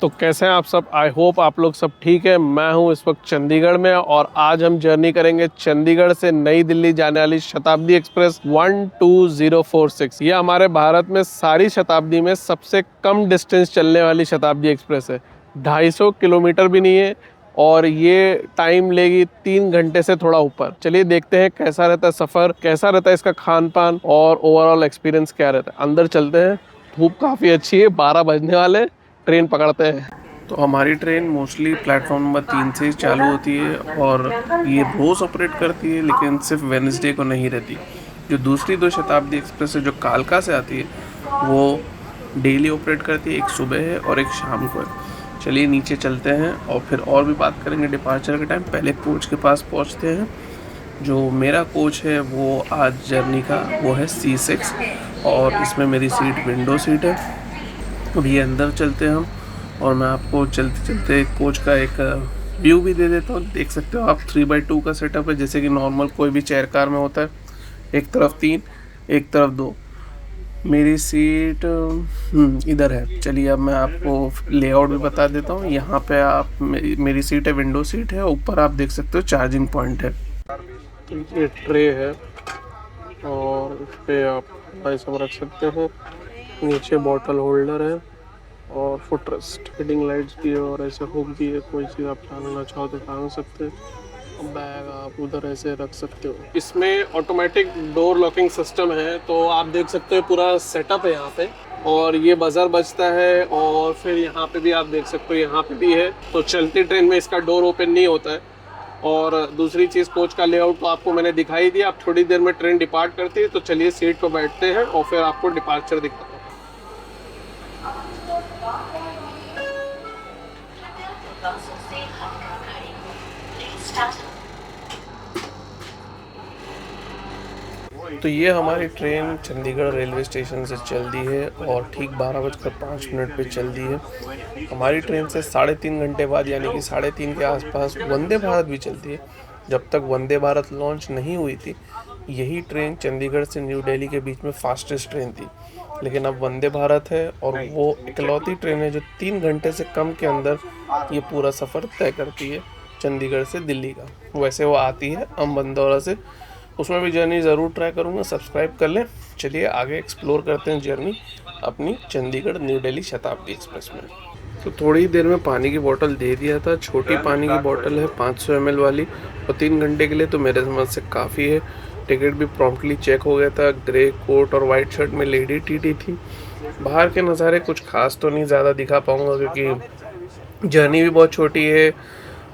तो कैसे हैं आप सब। आई होप आप लोग सब ठीक है। मैं हूं इस वक्त चंडीगढ़ में और आज हम जर्नी करेंगे चंडीगढ़ से नई दिल्ली जाने वाली शताब्दी एक्सप्रेस 12046। ये हमारे भारत में सारी शताब्दी में सबसे कम डिस्टेंस चलने वाली शताब्दी एक्सप्रेस है। 250 किलोमीटर भी नहीं है और ये टाइम लेगी 3 घंटे से थोड़ा ऊपर। चलिए देखते हैं कैसा रहता है सफ़र, कैसा रहता है इसका खान पान और ओवरऑल एक्सपीरियंस क्या रहता है। अंदर चलते हैं। धूप काफ़ी अच्छी है, 12 बजने वाले, ट्रेन पकड़ते हैं। तो हमारी ट्रेन मोस्टली प्लेटफॉर्म नंबर 3 से चालू होती है और ये रोज़ ऑपरेट करती है, लेकिन सिर्फ वेडनेसडे को नहीं रहती। जो दूसरी 2 शताब्दी एक्सप्रेस है जो कालका से आती है वो डेली ऑपरेट करती है। एक सुबह है और एक शाम को है। चलिए नीचे चलते हैं और फिर और भी बात करेंगे डिपार्चर के टाइम। पहले कोच के पास पहुंचते हैं। जो मेरा कोच है वो आज जर्नी का वो है C6 और इसमें मेरी सीट विंडो सीट है। अभी अंदर चलते हैं हम और मैं आपको चलते चलते कोच का एक व्यू भी दे देता हूँ। देख सकते हो आप 3x2 का सेटअप है, जैसे कि नॉर्मल कोई भी चेयर कार में होता है। एक तरफ 3, एक तरफ 2। मेरी सीट इधर है। चलिए अब मैं आपको लेआउट भी बता देता हूँ। यहाँ पे आप मेरी सीट है विंडो सीट है। ऊपर आप देख सकते हो चार्जिंग पॉइंट है। ये ट्रे है और इस पर आप ये सब रख सकते हो। नीचे बॉटल होल्डर है और फुट रेस्ट, हीडिंग लाइट्स भी है और ऐसे हुक भी है। कोई चीज़ आप टांगना चाहो तो टांग सकते हैं। बैग आप उधर ऐसे रख सकते हो। इसमें ऑटोमेटिक डोर लॉकिंग सिस्टम है, तो आप देख सकते हो पूरा सेटअप है यहाँ पे। और ये बजर बजता है और फिर यहाँ पे भी आप देख सकते हो, यहाँ पे भी है। तो चलती ट्रेन में इसका डोर ओपन नहीं होता है। और दूसरी चीज़ कोच का लेआउट तो आपको मैंने दिखाई दिया। अब थोड़ी देर में ट्रेन डिपार्ट करती है, तो चलिए सीट पर बैठते हैं और फिर आपको डिपार्चर दिखाता हूँ। तो ये हमारी ट्रेन चंडीगढ़ रेलवे स्टेशन से चल दी है और ठीक 12:05 पे चल दी है। हमारी ट्रेन से 3.5 घंटे बाद यानी कि 3:30 के आसपास वंदे भारत भी चलती है। जब तक वंदे भारत लॉन्च नहीं हुई थी, यही ट्रेन चंडीगढ़ से न्यू दिल्ली के बीच में फास्टेस्ट ट्रेन थी। लेकिन अब वंदे भारत है और वो इकलौती ट्रेन है जो 3 घंटे से कम के अंदर ये पूरा सफ़र तय करती है चंडीगढ़ से दिल्ली का। वैसे वो आती है अम्बंदौरा से, उसमें भी जर्नी ज़रूर ट्राई करूँगा। सब्सक्राइब कर लें। चलिए आगे एक्सप्लोर करते हैं जर्नी अपनी चंडीगढ़ न्यू दिल्ली शताब्दी एक्सप्रेस में। तो थोड़ी ही देर में पानी की बोतल दे दिया था। छोटी पानी की बोतल है 500 ml वाली और 3 घंटे के लिए तो मेरे समझ से काफ़ी है। टिकट भी प्रॉम्प्टली चेक हो गया था। ग्रे कोट और वाइट शर्ट में लेडी टीटी थी। बाहर के नज़ारे कुछ खास तो नहीं ज़्यादा दिखा पाऊँगा क्योंकि जर्नी भी बहुत छोटी है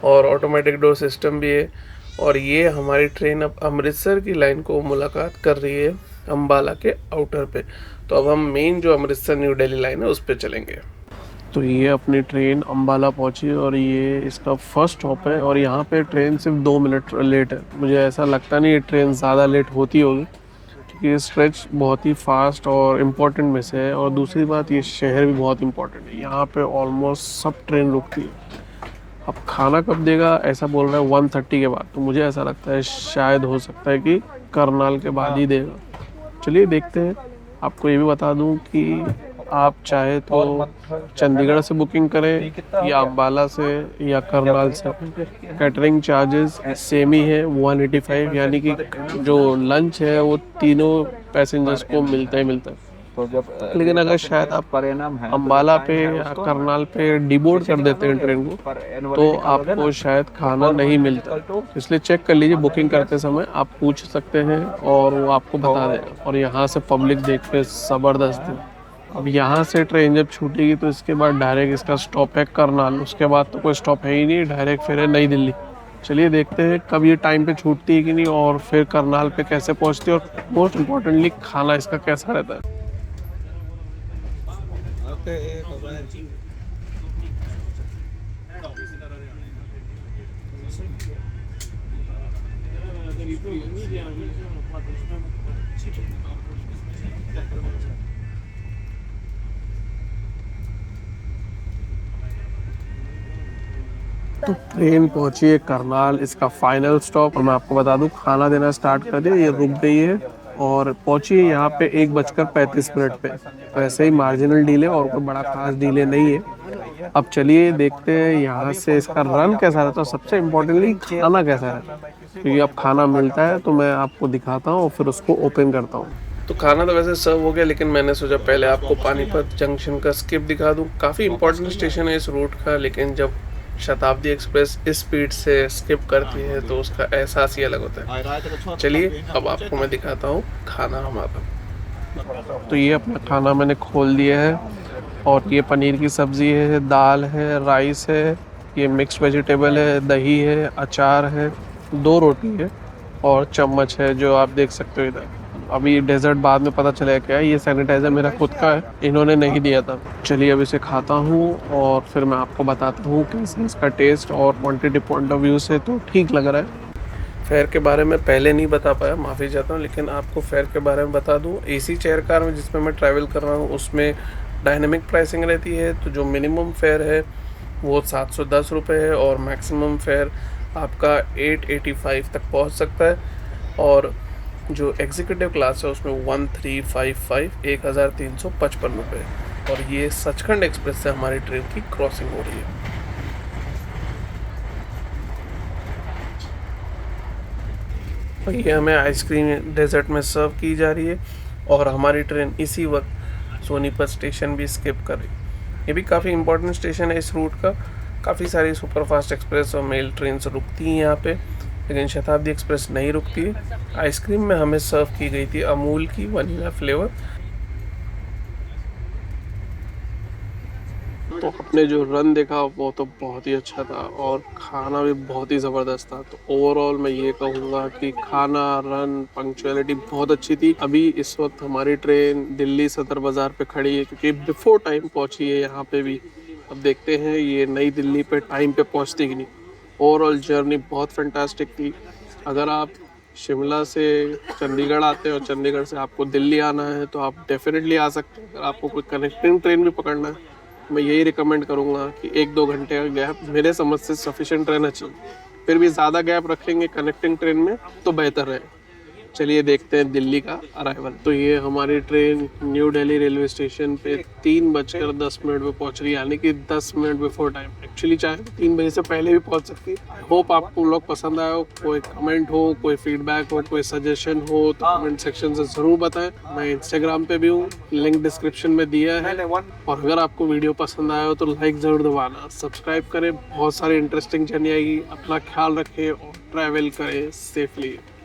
और ऑटोमेटिक डोर सिस्टम भी है। और ये हमारी ट्रेन अब अमृतसर की लाइन को मुलाकात कर रही है अम्बाला के आउटर पे। तो अब हम मेन जो अमृतसर न्यू दिल्ली लाइन है उस पे चलेंगे। तो ये अपनी ट्रेन अम्बाला पहुंची और ये इसका फर्स्ट स्टॉप है और यहाँ पे ट्रेन सिर्फ 2 मिनट लेट है। मुझे ऐसा लगता नहीं ये ट्रेन ज़्यादा लेट होती होगी क्योंकि ये स्ट्रेच बहुत ही फास्ट और इम्पोर्टेंट में से है। और दूसरी बात, ये शहर भी बहुत इम्पोर्टेंट है। यहाँ पे ऑलमोस्ट सब ट्रेन रुकती है। अब खाना कब देगा ऐसा बोल रहा है 1:30 के बाद, तो मुझे ऐसा लगता है शायद हो सकता है कि करनाल के बाद ही देगा। चलिए देखते हैं। आपको ये भी बता दूं कि आप चाहे तो चंडीगढ़ से बुकिंग करें या अम्बाला से या करनाल से। कैटरिंग चार्जेस सेम ही है 185, यानी कि जो लंच है वो तीनों पैसेंजर्स को मिलता ही मिलता है। लेकिन अगर शायद आप अम्बाला पे या करनाल पे डिबोर्ड कर देते हैं ट्रेन को तो आपको शायद खाना नहीं मिलता। इसलिए चेक कर लीजिए बुकिंग करते समय, आप पूछ सकते हैं और वो आपको बता देगा। और यहाँ से पब्लिक देख के ज़बरदस्त है। अब यहाँ से ट्रेन जब छूटेगी तो इसके बाद डायरेक्ट इसका स्टॉप है करनाल। उसके बाद तो कोई स्टॉप है ही नहीं, डायरेक्ट फिर है नई दिल्ली। चलिए देखते हैं कब ये टाइम पे छूटती है कि नहीं और फिर करनाल पे कैसे पहुँचती है और मोस्ट इम्पोर्टेंटली खाना इसका कैसा रहता है। तो ट्रेन पहुंची है करनाल, इसका फाइनल स्टॉप। और मैं आपको बता दूं खाना देना स्टार्ट कर दिया, ये रुक गई है और पहुंची है यहाँ पे 1:35 पे। तो ऐसे ही मार्जिनल डिले और कोई बड़ा खास डिले नहीं है। अब चलिए देखते हैं यहाँ से इसका रन कैसा रहता है, सबसे इम्पोर्टेंटली खाना कैसा रहता है, क्योंकि अब खाना मिलता है तो मैं आपको दिखाता हूँ और फिर उसको ओपन करता हूँ। तो खाना तो वैसे सर्व हो गया, लेकिन मैंने सोचा पहले आपको पानीपत जंक्शन का स्किप दिखा दूँ। काफ़ी इंपॉर्टेंट स्टेशन है इस रूट का, लेकिन जब शताब्दी एक्सप्रेस इस स्पीड से स्किप करती है तो उसका एहसास ही अलग होता है। चलिए अब आपको मैं दिखाता हूँ खाना हमारा। तो ये अपना खाना मैंने खोल दिया है और ये पनीर की सब्ज़ी है, दाल है, राइस है, ये मिक्स वेजिटेबल है, दही है, अचार है, 2 रोटी है और चम्मच है जो आप देख सकते हो इधर। अभी डेजर्ट बाद में पता चलेगा क्या है, ये सैनिटाइज़र मेरा खुद का है, इन्होंने नहीं दिया था। चलिए अब इसे खाता हूँ और फिर मैं आपको बताता हूँ कैसा इसका टेस्ट और क्वांटिटी पॉइंट ऑफ व्यू से तो ठीक लग रहा है। फेयर के बारे में पहले नहीं बता पाया, माफ़ी चाहता हूँ, लेकिन आपको फेयर के बारे में बता दूँ। एसी चेयर कार में जिसमें मैं ट्रैवल कर रहा हूँ उसमें डायनेमिक प्राइसिंग रहती है, तो जो मिनिमम फेयर है वो 710 रुपये है और मैक्सिमम फेयर आपका 885 तक पहुँच सकता है, और जो एग्जीक्यूटिव क्लास है उसमें 1355 1355 रुपये। और ये सचखंड एक्सप्रेस से हमारी ट्रेन की क्रॉसिंग हो रही है। और ये हमें आइसक्रीम डेजर्ट में सर्व की जा रही है और हमारी ट्रेन इसी वक्त सोनीपत स्टेशन भी स्किप कर रही है। ये भी काफ़ी इंपॉर्टेंट स्टेशन है इस रूट का। काफ़ी सारी सुपरफास्ट एक्सप्रेस और मेल ट्रेन रुकती हैं यहाँ पे, लेकिन शताब्दी एक्सप्रेस नहीं रुकती है। आइसक्रीम में हमें सर्व की गई थी अमूल की वनीला फ्लेवर। तो आपने जो रन देखा वो तो बहुत ही अच्छा था और खाना भी बहुत ही ज़बरदस्त था। तो ओवरऑल मैं ये कहूँगा कि खाना, रन, पंक्चुअलिटी बहुत अच्छी थी। अभी इस वक्त हमारी ट्रेन दिल्ली सदर बाज़ार पे खड़ी है, क्योंकि बिफोर टाइम पहुँची है यहाँ पे भी। अब देखते हैं ये नई दिल्ली पे टाइम पे पहुँचती कि नहीं। ओवरऑल जर्नी बहुत फैंटास्टिक थी। अगर आप शिमला से चंडीगढ़ आते हैं और चंडीगढ़ से आपको दिल्ली आना है तो आप डेफिनेटली आ सकते हैं। अगर आपको कोई कनेक्टिंग ट्रेन भी पकड़ना है, मैं यही रिकमेंड करूँगा कि 1-2 घंटे का गैप मेरे समझ से सफिशिएंट रहना चाहिए। फिर भी ज़्यादा गैप रखेंगे कनेक्टिंग ट्रेन में तो बेहतर है। चलिए देखते हैं दिल्ली का अराइवल। तो ये हमारी train new Delhi railway station पे 3:10 पे पहुंच रही है, यानी कि 10 मिनट बिफोर टाइम। एक्चुअली चाहे 3 बजे से पहले भी पहुंच सकती है। आई होप आपको लोग पसंद आया हो। कोई कमेंट हो, कोई फीडबैक हो, कोई सजेशन हो तो कमेंट सेक्शन से ज़रूर बताएं। मैं इंस्टाग्राम पे भी हूँ, लिंक डिस्क्रिप्शन में दिया है। और अगर आपको वीडियो पसंद आया हो तो लाइक ज़रूर दबाना, सब्सक्राइब करें। बहुत सारी इंटरेस्टिंग जर्नी आएगी। अपना ख्याल रखें और ट्रैवल करें सेफली।